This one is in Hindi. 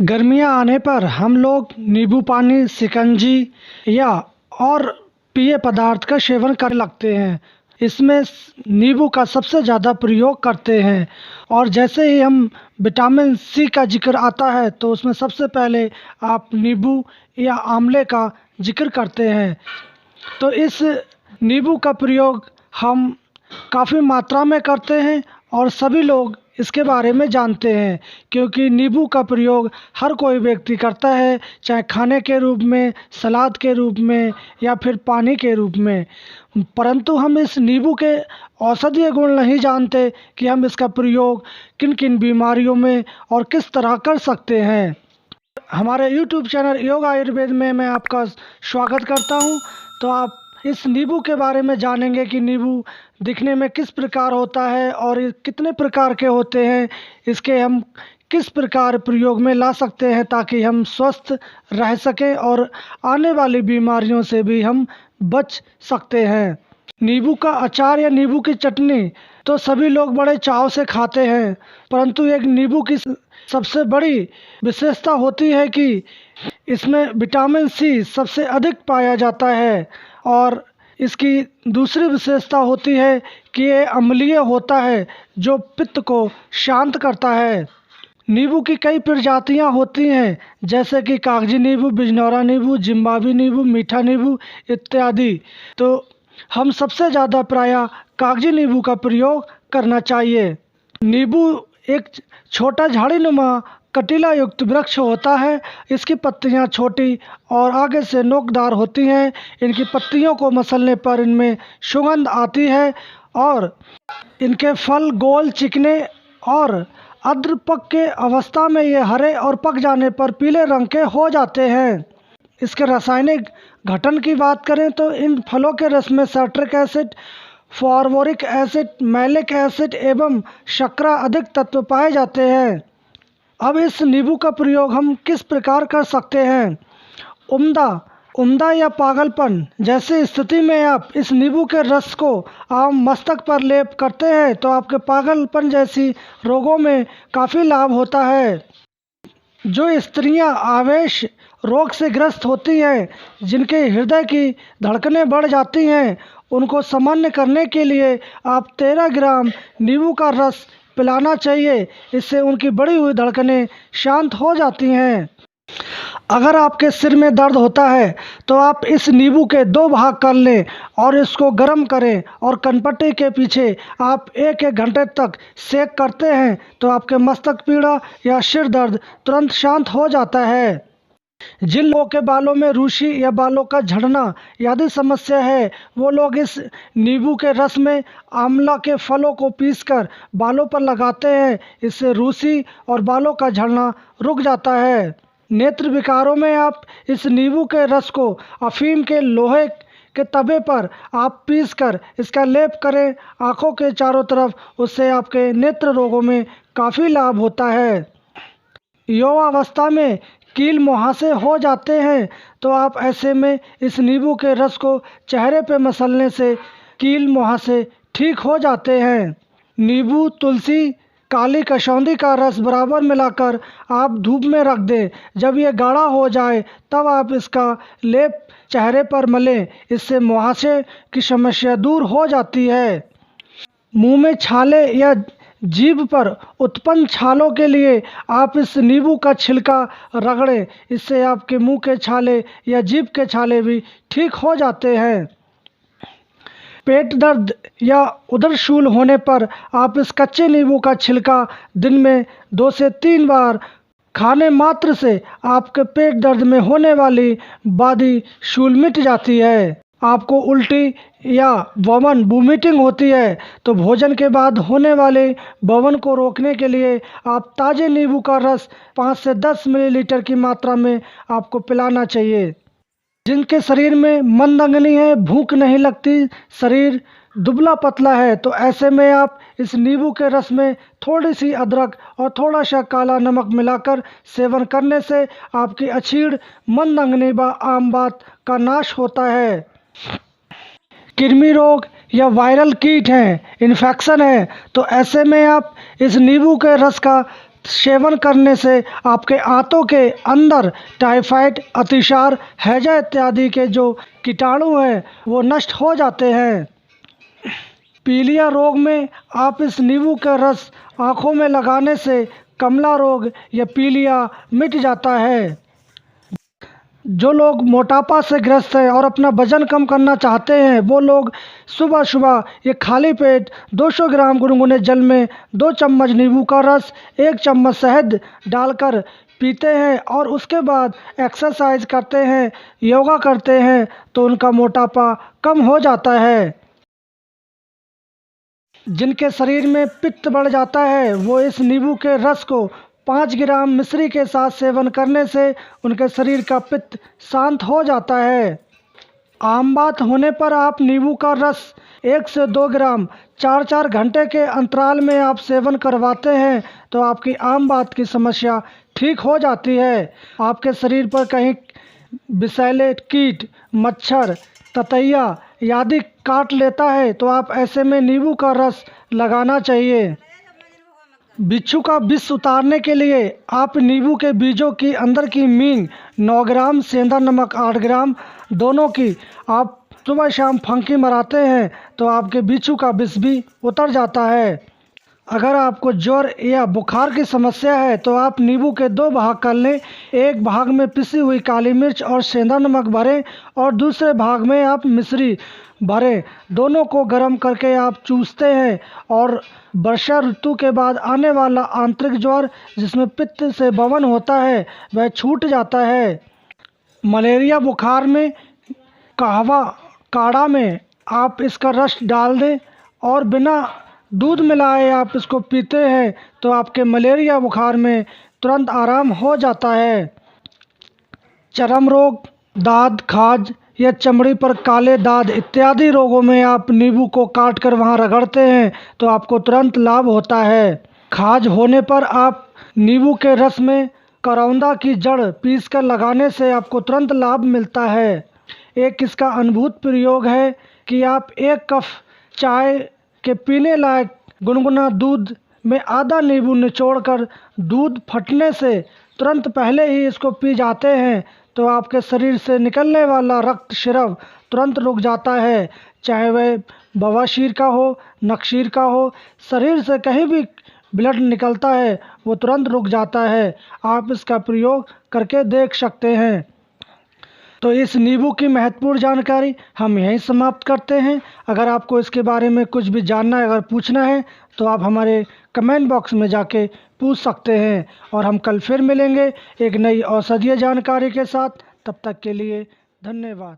गर्मियाँ आने पर हम लोग नींबू पानी, शिकंजी या और पेय पदार्थ का सेवन करने लगते हैं। इसमें नींबू का सबसे ज़्यादा प्रयोग करते हैं। और जैसे ही हम विटामिन सी का जिक्र आता है तो उसमें सबसे पहले आप नींबू या आंवले का जिक्र करते हैं। तो इस नींबू का प्रयोग हम काफ़ी मात्रा में करते हैं और सभी लोग इसके बारे में जानते हैं, क्योंकि नींबू का प्रयोग हर कोई व्यक्ति करता है, चाहे खाने के रूप में, सलाद के रूप में या फिर पानी के रूप में। परंतु हम इस नींबू के औषधीय गुण नहीं जानते कि हम इसका प्रयोग किन किन बीमारियों में और किस तरह कर सकते हैं। हमारे यूट्यूब चैनल योग आयुर्वेद में मैं आपका स्वागत करता हूं। तो आप इस नींबू के बारे में जानेंगे कि नींबू दिखने में किस प्रकार होता है और ये कितने प्रकार के होते हैं, इसके हम किस प्रकार प्रयोग में ला सकते हैं ताकि हम स्वस्थ रह सकें और आने वाली बीमारियों से भी हम बच सकते हैं। नींबू का अचार या नींबू की चटनी तो सभी लोग बड़े चाव से खाते हैं, परंतु एक नींबू की सबसे बड़ी विशेषता होती है कि इसमें विटामिन सी सबसे अधिक पाया जाता है। और इसकी दूसरी विशेषता होती है कि ये अम्लीय होता है, जो पित्त को शांत करता है। नींबू की कई प्रजातियां होती हैं, जैसे कि कागजी नींबू, बिजनौरा नींबू, जिम्बाबी नींबू, मीठा नींबू इत्यादि। तो हम सबसे ज़्यादा प्रायः कागजी नींबू का प्रयोग करना चाहिए। नींबू एक छोटा झाड़ीनुमा कटीला युक्त वृक्ष होता है। इसकी पत्तियां छोटी और आगे से नोकदार होती हैं। इनकी पत्तियों को मसलने पर इनमें सुगंध आती है और इनके फल गोल, चिकने और अर्ध पक के अवस्था में ये हरे और पक जाने पर पीले रंग के हो जाते हैं। इसके रासायनिक गठन की बात करें तो इन फलों के रस में citric acid, phosphoric acid, malic acid एवं शर्करा अधिक तत्व पाए जाते हैं। अब इस नींबू का प्रयोग हम किस प्रकार कर सकते हैं? उम्दा या पागलपन जैसी स्थिति में आप इस नींबू के रस को आप मस्तक पर लेप करते हैं तो आपके पागलपन जैसी रोगों में काफ़ी लाभ होता है। जो स्त्रियां आवेश रोग से ग्रस्त होती हैं, जिनके हृदय की धड़कनें बढ़ जाती हैं, उनको सामान्य करने के लिए आप 13 ग्राम नींबू का रस पिलाना चाहिए। इससे उनकी बढ़ी हुई धड़कनें शांत हो जाती हैं। अगर आपके सिर में दर्द होता है तो आप इस नींबू के 2 भाग कर लें और इसको गर्म करें और कनपट्टी के पीछे आप 1-1 घंटे तक सेक करते हैं तो आपके मस्तक पीड़ा या सिर दर्द तुरंत शांत हो जाता है। जिन लोगों के बालों में रूसी या बालों का झड़ना आदि समस्या है, वो लोग इस नींबू के रस में आंवला के फलों को पीसकर बालों पर लगाते हैं। इससे रूसी और बालों का झड़ना रुक जाता है। नेत्र विकारों में आप इस नींबू के रस को अफीम के लोहे के तवे पर आप पीसकर इसका लेप करें आँखों के चारों तरफ। उससे आपके नेत्र रोगों में काफ़ी लाभ होता है। युवावस्था में कील मुहासे हो जाते हैं तो आप ऐसे में इस नींबू के रस को चेहरे पे मसलने से कील मुहासे ठीक हो जाते हैं। नींबू, तुलसी, काली कसौंधी का रस बराबर मिलाकर आप धूप में रख दें। जब ये गाढ़ा हो जाए तब आप इसका लेप चेहरे पर मलें। इससे मुहासे की समस्या दूर हो जाती है। मुंह में छाले या जीभ पर उत्पन्न छालों के लिए आप इस नींबू का छिलका रगड़ें। इससे आपके मुंह के छाले या जीभ के छाले भी ठीक हो जाते हैं। पेट दर्द या उदरशूल होने पर आप इस कच्चे नींबू का छिलका दिन में 2 से 3 बार खाने मात्र से आपके पेट दर्द में होने वाली बादी शूल मिट जाती है। आपको उल्टी या वमन वोमिटिंग होती है तो भोजन के बाद होने वाले वमन को रोकने के लिए आप ताज़े नींबू का रस 5 से 10 मिलीलीटर की मात्रा में आपको पिलाना चाहिए। जिनके शरीर में मंदअंगनी है, भूख नहीं लगती, शरीर दुबला पतला है, तो ऐसे में आप इस नींबू के रस में थोड़ी सी अदरक और थोड़ा सा काला नमक मिलाकर सेवन करने से आपकी अछीड़, मंदअंगनी व आम बात का नाश होता है। कृमि रोग या वायरल कीट हैं, इन्फेक्शन है, तो ऐसे में आप इस नींबू के रस का सेवन करने से आपके आंतों के अंदर टाइफाइड, अतिसार, हैजा इत्यादि के जो कीटाणु हैं वो नष्ट हो जाते हैं। पीलिया रोग में आप इस नींबू का रस आँखों में लगाने से कमला रोग या पीलिया मिट जाता है। जो लोग मोटापा से ग्रस्त हैं और अपना वजन कम करना चाहते हैं वो लोग सुबह सुबह ये खाली पेट 200 ग्राम गुनगुने जल में 2 चम्मच नींबू का रस, 1 चम्मच शहद डालकर पीते हैं और उसके बाद एक्सरसाइज करते हैं, योगा करते हैं तो उनका मोटापा कम हो जाता है। जिनके शरीर में पित्त बढ़ जाता है वो इस नींबू के रस को 5 ग्राम मिश्री के साथ सेवन करने से उनके शरीर का पित्त शांत हो जाता है। आम बात होने पर आप नींबू का रस 1 से 2 ग्राम 4-4 घंटे के अंतराल में आप सेवन करवाते हैं तो आपकी आम बात की समस्या ठीक हो जाती है। आपके शरीर पर कहीं विषैले कीट, मच्छर, ततैया आदि काट लेता है तो आप ऐसे में नींबू का रस लगाना चाहिए। बिच्छू का विष उतारने के लिए आप नींबू के बीजों की अंदर की मींग 9 ग्राम, सेंधा नमक 8 ग्राम दोनों की आप सुबह शाम फंकी मराते हैं तो आपके बिच्छू का विष भी उतर जाता है। अगर आपको ज्वर या बुखार की समस्या है तो आप नींबू के 2 भाग कर लें। एक भाग में पिसी हुई काली मिर्च और सेंधा नमक भरें और दूसरे भाग में आप मिश्री भरें। दोनों को गर्म करके आप चूसते हैं और वर्षा ऋतु के बाद आने वाला आंतरिक ज्वर जिसमें पित्त से बवन होता है वह छूट जाता है। मलेरिया बुखार में कहवा काढ़ा में आप इसका रस डाल दें और बिना दूध मिलाए आप इसको पीते हैं तो आपके मलेरिया बुखार में तुरंत आराम हो जाता है। चर्म रोग, दाद, खाज या चमड़ी पर काले दाग इत्यादि रोगों में आप नींबू को काट कर वहाँ रगड़ते हैं तो आपको तुरंत लाभ होता है। खाज होने पर आप नींबू के रस में करौंदा की जड़ पीसकर लगाने से आपको तुरंत लाभ मिलता है। एक इसका अद्भुत प्रयोग है कि आप 1 कप चाय के पीने लायक गुनगुना दूध में आधा नींबू निचोड़कर दूध फटने से तुरंत पहले ही इसको पी जाते हैं तो आपके शरीर से निकलने वाला रक्त स्राव तुरंत रुक जाता है। चाहे वह बवासीर का हो, नक्सीर का हो, शरीर से कहीं भी ब्लड निकलता है वो तुरंत रुक जाता है। आप इसका प्रयोग करके देख सकते हैं। तो इस नींबू की महत्वपूर्ण जानकारी हम यहीं समाप्त करते हैं। अगर आपको इसके बारे में कुछ भी जानना है, अगर पूछना है तो आप हमारे कमेंट बॉक्स में जाके पूछ सकते हैं और हम कल फिर मिलेंगे एक नई औषधीय जानकारी के साथ। तब तक के लिए धन्यवाद।